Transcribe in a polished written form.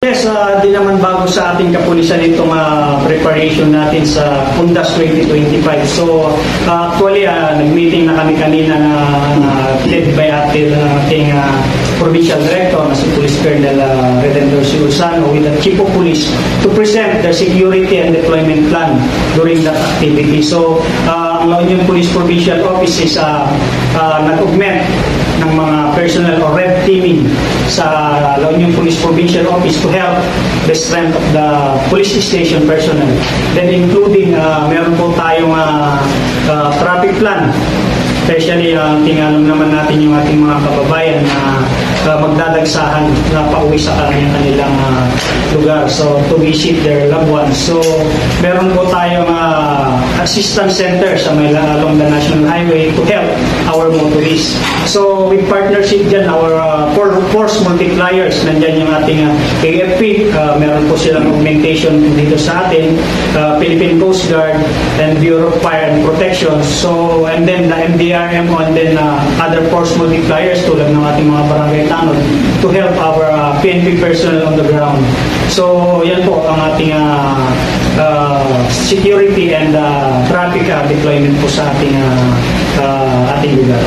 yes, di naman bago sa ating kapulisan itong preparation natin sa Pundas 2025. So, actually, nag-meeting na kami kanina na led by ating Provincial Director na si Police Colonel Redendor Siulsano with the Chief of Police to present the security and deployment plan during that activity. So, ang La Union Police Provincial Office is nag-augment ng mga personnel or red teaming sa La Union Police Provincial Office to help the strength of the police station personnel. Then including, meron po tayong traffic plan. Especially, tingnan naman natin yung ating mga kababayan na magdadagsahan na pauwi sa kanilang lugar. So, to visit their loved ones. So, meron po tayong assistance center sa along the National Highway to help our motorists. So, with partnership dyan, our force multipliers, nandyan yung ating AFP, meron po silang augmentation dito sa atin, Philippine Coast Guard, and Bureau of Fire and Protection. So, and then the MDRMO, and then other force multipliers tulad ng ating mga barangay tanod to help our PNP personnel on the ground. So, yan po ang ating security and traffic deployment po sa ating lugar.